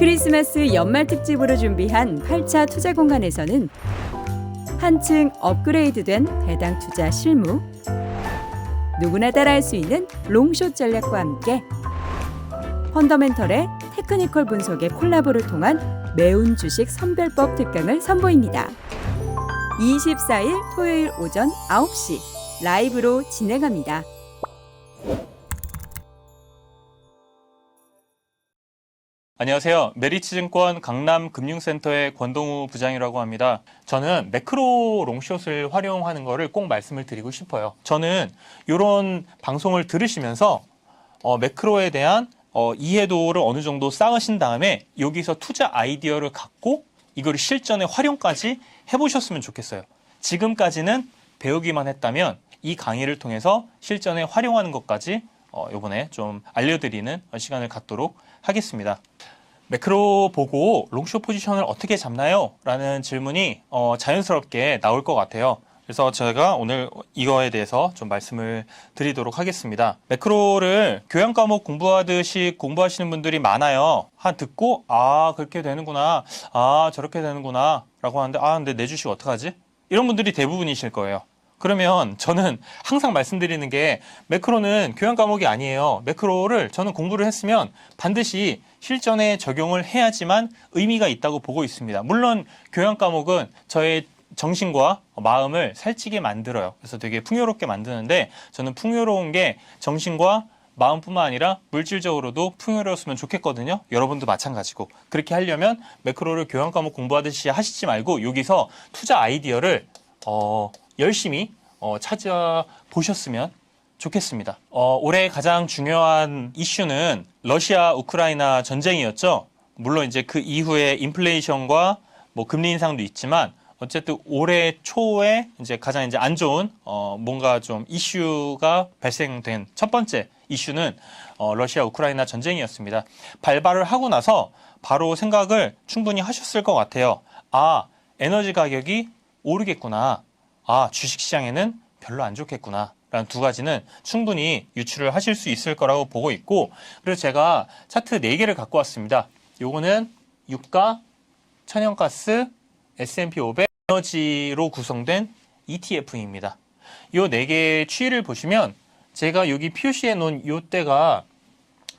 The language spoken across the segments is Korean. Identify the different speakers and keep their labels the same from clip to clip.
Speaker 1: 크리스마스 연말 특집으로 준비한 8차 투자 공간에서는 한층 업그레이드된 배당 투자 실무, 누구나 따라할 수 있는 롱숏 전략과 함께 펀더멘털의 테크니컬 분석의 콜라보를 통한 매운 주식 선별법 특강을 선보입니다. 24일 토요일 오전 9시 라이브로 진행합니다.
Speaker 2: 안녕하세요. 메리츠증권 강남금융센터의 권동우 부장이라고 합니다. 저는 매크로 롱숏을 활용하는 거를 꼭 말씀을 드리고 싶어요. 저는 이런 방송을 들으시면서 매크로에 대한 이해도를 어느 정도 쌓으신 다음에 여기서 투자 아이디어를 갖고 이걸 실전에 활용까지 해보셨으면 좋겠어요. 지금까지는 배우기만 했다면 이 강의를 통해서 실전에 활용하는 것까지 이번에 좀 알려드리는 시간을 갖도록 하겠습니다. 매크로 보고 롱숏 포지션을 어떻게 잡나요? 라는 질문이 자연스럽게 나올 것 같아요. 그래서 제가 오늘 이거에 대해서 좀 말씀을 드리도록 하겠습니다. 매크로를 교양 과목 공부하듯이 공부하시는 분들이 많아요. 듣고 그렇게 되는구나, 저렇게 되는구나 라고 하는데 근데 내 주식 어떡하지? 이런 분들이 대부분이실 거예요. 그러면 저는 항상 말씀드리는 게 매크로는 교양 과목이 아니에요. 매크로를 저는 공부를 했으면 반드시 실전에 적용을 해야지만 의미가 있다고 보고 있습니다. 물론 교양 과목은 저의 정신과 마음을 살찌게 만들어요. 그래서 되게 풍요롭게 만드는데 저는 풍요로운 게 정신과 마음뿐만 아니라 물질적으로도 풍요로웠으면 좋겠거든요. 여러분도 마찬가지고. 그렇게 하려면 매크로를 교양 과목 공부하듯이 하시지 말고 여기서 투자 아이디어를 열심히 찾아보셨으면 좋겠습니다. 올해 가장 중요한 이슈는 러시아 우크라이나 전쟁이었죠. 물론 이제 그 이후에 인플레이션과 금리 인상도 있지만 어쨌든 올해 초에 이제 가장 이제 안 좋은 뭔가 좀 이슈가 발생된 첫 번째 이슈는 러시아 우크라이나 전쟁이었습니다. 발발을 하고 나서 바로 생각을 충분히 하셨을 것 같아요. 에너지 가격이 오르겠구나. 주식시장에는 별로 안 좋겠구나. 라는 두 가지는 충분히 유추를 하실 수 있을 거라고 보고 있고, 그래서 제가 차트 4개를 갖고 왔습니다. 요거는 유가, 천연가스, S&P 500, 에너지로 구성된 ETF입니다. 요 4개의 추이를 보시면 제가 여기 표시해 놓은 요 때가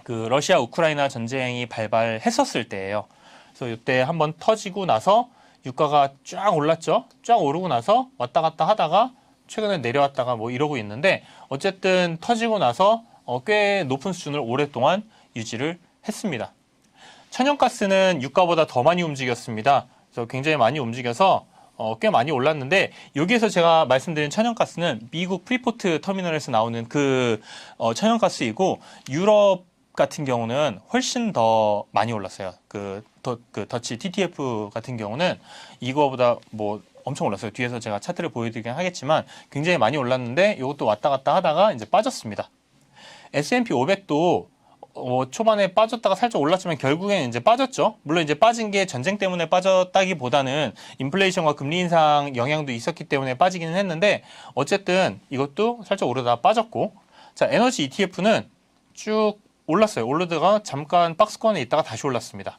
Speaker 2: 그 러시아 우크라이나 전쟁이 발발했었을 때예요. 그래서 요때 한번 터지고 나서 유가가 쫙 올랐죠. 쫙 오르고 나서 왔다 갔다 하다가 최근에 내려왔다가 이러고 있는데 어쨌든 터지고 나서 꽤 높은 수준을 오랫동안 유지를 했습니다. 천연가스는 유가보다 더 많이 움직였습니다. 그래서 굉장히 많이 움직여서 꽤 많이 올랐는데 여기에서 제가 말씀드린 천연가스는 미국 프리포트 터미널에서 나오는 그 천연가스이고 유럽 같은 경우는 훨씬 더 많이 올랐어요. 그 더치 TTF 같은 경우는 이거보다 엄청 올랐어요. 뒤에서 제가 차트를 보여드리긴 하겠지만 굉장히 많이 올랐는데 이것도 왔다 갔다 하다가 이제 빠졌습니다. S&P 500도 초반에 빠졌다가 살짝 올랐지만 결국엔 이제 빠졌죠. 물론 이제 빠진 게 전쟁 때문에 빠졌다기보다는 인플레이션과 금리 인상 영향도 있었기 때문에 빠지기는 했는데 어쨌든 이것도 살짝 오르다가 빠졌고, 자, 에너지 ETF는 쭉 올랐어요. 오르다가 잠깐 박스권에 있다가 다시 올랐습니다.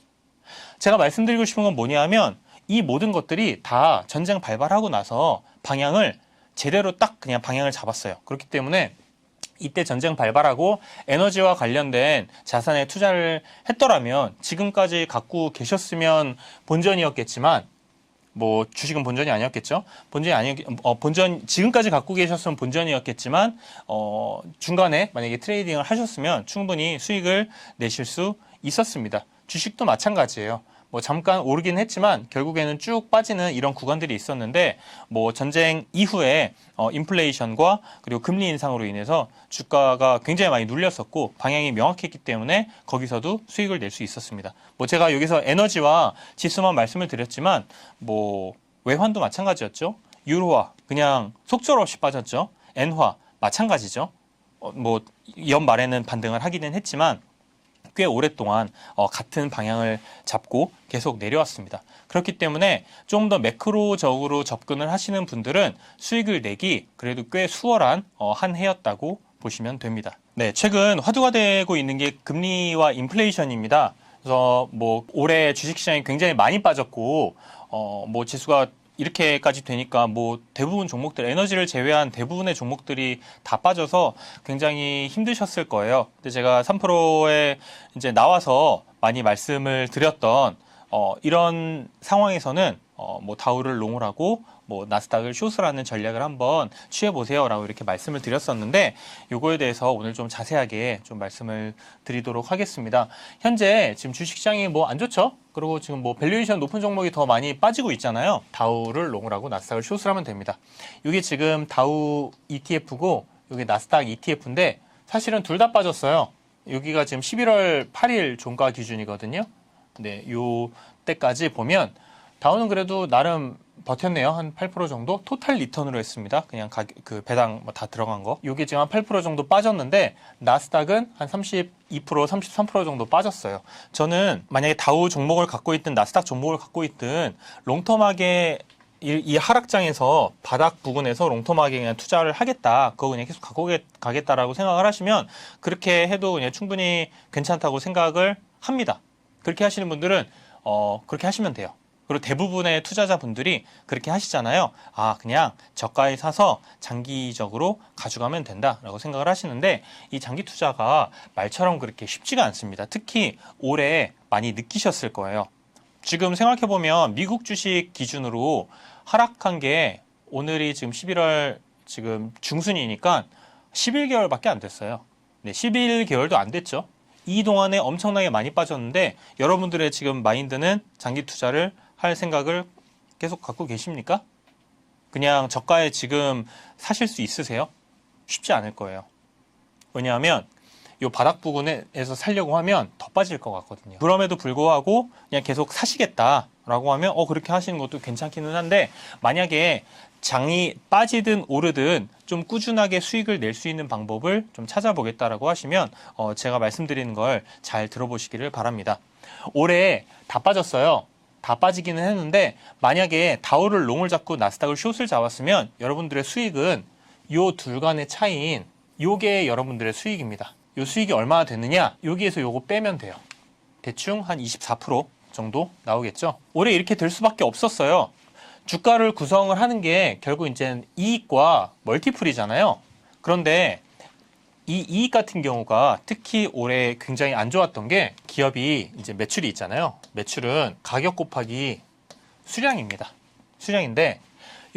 Speaker 2: 제가 말씀드리고 싶은 건 뭐냐면 이 모든 것들이 다 전쟁 발발하고 나서 방향을 제대로 딱 그냥 방향을 잡았어요. 그렇기 때문에 이때 전쟁 발발하고 에너지와 관련된 자산에 투자를 했더라면 지금까지 갖고 계셨으면 본전이었겠지만 주식은 본전이 아니었겠죠. 지금까지 갖고 계셨으면 본전이었겠지만 중간에 만약에 트레이딩을 하셨으면 충분히 수익을 내실 수 있었습니다. 주식도 마찬가지예요. 잠깐 오르긴 했지만 결국에는 쭉 빠지는 이런 구간들이 있었는데 전쟁 이후에 인플레이션과 그리고 금리 인상으로 인해서 주가가 굉장히 많이 눌렸었고 방향이 명확했기 때문에 거기서도 수익을 낼 수 있었습니다. 제가 여기서 에너지와 지수만 말씀을 드렸지만 외환도 마찬가지였죠. 유로화 그냥 속절없이 빠졌죠. 엔화 마찬가지죠. 연말에는 반등을 하기는 했지만 꽤 오랫동안 같은 방향을 잡고 계속 내려왔습니다. 그렇기 때문에 좀 더 매크로적으로 접근을 하시는 분들은 수익을 내기 그래도 꽤 수월한 한 해였다고 보시면 됩니다. 네, 최근 화두가 되고 있는 게 금리와 인플레이션입니다. 그래서 뭐 올해 주식시장이 굉장히 많이 빠졌고 뭐 지수가 이렇게까지 되니까 뭐 대부분 종목들, 에너지를 제외한 대부분의 종목들이 다 빠져서 굉장히 힘드셨을 거예요. 근데 제가 3프로에 이제 나와서 많이 말씀을 드렸던 이런 상황에서는 뭐 다우를 롱을 하고 뭐 나스닥을 숏을 하는 전략을 한번 취해보세요라고 이렇게 말씀을 드렸었는데 요거에 대해서 오늘 좀 자세하게 좀 말씀을 드리도록 하겠습니다. 현재 지금 주식시장이 뭐 안 좋죠? 그리고 지금 뭐 밸류에이션 높은 종목이 더 많이 빠지고 있잖아요. 다우를 롱을 하고 나스닥을 숏을 하면 됩니다. 이게 지금 다우 ETF고 여기 나스닥 ETF인데 사실은 둘 다 빠졌어요. 여기가 지금 11월 8일 종가 기준이거든요. 네, 요 때까지 보면 다우는 그래도 나름 버텼네요. 한 8% 정도 토탈 리턴으로 했습니다. 그냥 그 배당 뭐 다 들어간 거. 이게 지금 한 8% 정도 빠졌는데 나스닥은 한 32%, 33% 정도 빠졌어요. 저는 만약에 다우 종목을 갖고 있든 나스닥 종목을 갖고 있든 롱텀하게 이 하락장에서 바닥 부근에서 롱텀하게 그냥 투자를 하겠다. 그거 그냥 계속 갖고 가겠다라고 생각을 하시면 그렇게 해도 그냥 충분히 괜찮다고 생각을 합니다. 그렇게 하시는 분들은 그렇게 하시면 돼요. 그리고 대부분의 투자자분들이 그렇게 하시잖아요. 아, 그냥 저가에 사서 장기적으로 가져가면 된다라고 생각을 하시는데 이 장기 투자가 말처럼 그렇게 쉽지가 않습니다. 특히 올해 많이 느끼셨을 거예요. 지금 생각해보면 미국 주식 기준으로 하락한 게 오늘이 지금 11월 지금 중순이니까 11개월밖에 안 됐어요. 네, 11개월도 안 됐죠. 이 동안에 엄청나게 많이 빠졌는데 여러분들의 지금 마인드는 장기 투자를 할 생각을 계속 갖고 계십니까? 그냥 저가에 지금 사실 수 있으세요? 쉽지 않을 거예요. 왜냐하면 이 바닥 부근에서 살려고 하면 더 빠질 것 같거든요. 그럼에도 불구하고 그냥 계속 사시겠다라고 하면 그렇게 하시는 것도 괜찮기는 한데 만약에 장이 빠지든 오르든 좀 꾸준하게 수익을 낼 수 있는 방법을 좀 찾아보겠다라고 하시면 제가 말씀드리는 걸 잘 들어보시기를 바랍니다. 올해 다 빠졌어요. 다 빠지기는 했는데 만약에 다우를 롱을 잡고 나스닥을 숏을 잡았으면 여러분들의 수익은 요 둘 간의 차이인 요게 여러분들의 수익입니다. 요 수익이 얼마나 됐느냐? 여기에서 요거 빼면 돼요. 대충 한 24% 정도 나오겠죠? 올해 이렇게 될 수밖에 없었어요. 주가를 구성을 하는 게 결국 이제 이익과 멀티플이잖아요. 그런데 이 이익 같은 경우가 특히 올해 굉장히 안 좋았던 게 기업이 이제 매출이 있잖아요. 매출은 가격 곱하기 수량입니다. 수량인데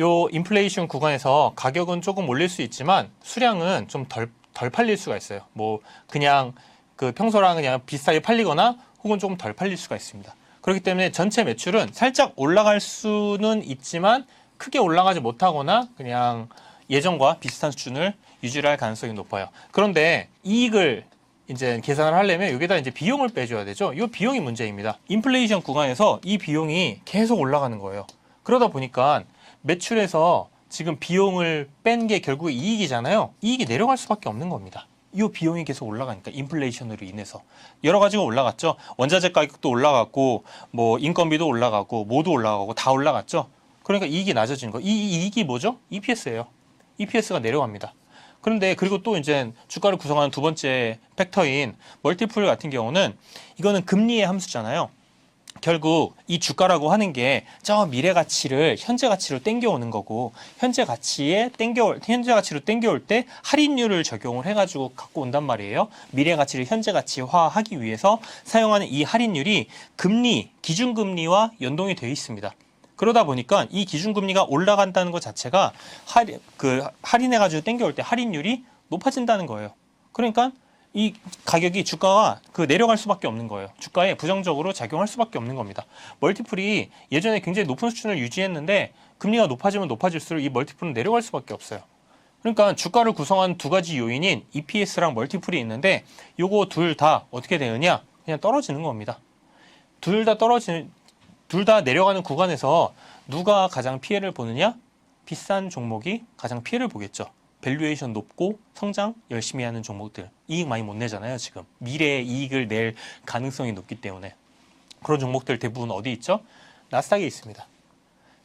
Speaker 2: 요 인플레이션 구간에서 가격은 조금 올릴 수 있지만 수량은 좀 덜 팔릴 수가 있어요. 뭐 그냥 그 평소랑 그냥 비슷하게 팔리거나 혹은 조금 덜 팔릴 수가 있습니다. 그렇기 때문에 전체 매출은 살짝 올라갈 수는 있지만 크게 올라가지 못하거나 그냥 예전과 비슷한 수준을 유지를 할 가능성이 높아요. 그런데 이익을 이제 계산을 하려면 여기다 이제 비용을 빼줘야 되죠. 이 비용이 문제입니다. 인플레이션 구간에서 이 비용이 계속 올라가는 거예요. 그러다 보니까 매출에서 지금 비용을 뺀 게 결국 이익이잖아요. 이익이 내려갈 수밖에 없는 겁니다. 이 비용이 계속 올라가니까 인플레이션으로 인해서 여러 가지가 올라갔죠. 원자재 가격도 올라갔고 뭐 인건비도 올라가고 뭐도 올라가고 다 올라갔죠. 그러니까 이익이 낮아지는 거. 이 이익이 뭐죠? EPS예요. EPS가 내려갑니다. 그런데 그리고 또 이제 주가를 구성하는 두 번째 팩터인 멀티플 같은 경우는 이거는 금리의 함수잖아요. 결국 이 주가라고 하는 게 저 미래 가치를 현재 가치로 땡겨오는 거고 현재 가치로 땡겨올 때 할인율을 적용을 해가지고 갖고 온단 말이에요. 미래 가치를 현재 가치화하기 위해서 사용하는 이 할인율이 금리, 기준금리와 연동이 되어 있습니다. 그러다 보니까 이 기준금리가 올라간다는 것 자체가 할인해가지고 땡겨올 때 할인율이 높아진다는 거예요. 그러니까 이 가격이 주가가 내려갈 수밖에 없는 거예요. 주가에 부정적으로 작용할 수밖에 없는 겁니다. 멀티플이 예전에 굉장히 높은 수준을 유지했는데 금리가 높아지면 높아질수록 이 멀티플은 내려갈 수밖에 없어요. 그러니까 주가를 구성하는 두 가지 요인인 EPS랑 멀티플이 있는데 요거 둘 다 어떻게 되느냐? 그냥 떨어지는 겁니다. 둘 다 내려가는 구간에서 누가 가장 피해를 보느냐? 비싼 종목이 가장 피해를 보겠죠. 밸류에이션 높고 성장 열심히 하는 종목들 이익 많이 못 내잖아요. 지금 미래에 이익을 낼 가능성이 높기 때문에 그런 종목들 대부분 어디 있죠? 나스닥에 있습니다.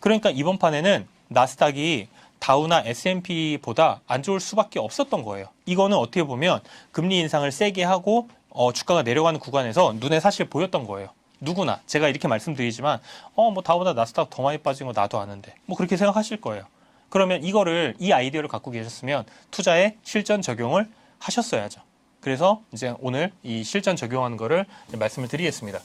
Speaker 2: 그러니까 이번 판에는 나스닥이 다우나 S&P보다 안 좋을 수밖에 없었던 거예요. 이거는 어떻게 보면 금리 인상을 세게 하고 주가가 내려가는 구간에서 눈에 사실 보였던 거예요. 누구나 제가 이렇게 말씀드리지만 뭐 다보다 나스닥 더 많이 빠진 거 나도 아는데 뭐 그렇게 생각하실 거예요. 그러면 이 아이디어를 갖고 계셨으면 투자에 실전 적용을 하셨어야죠. 그래서 이제 오늘 이 실전 적용하는 거를 말씀을 드리겠습니다.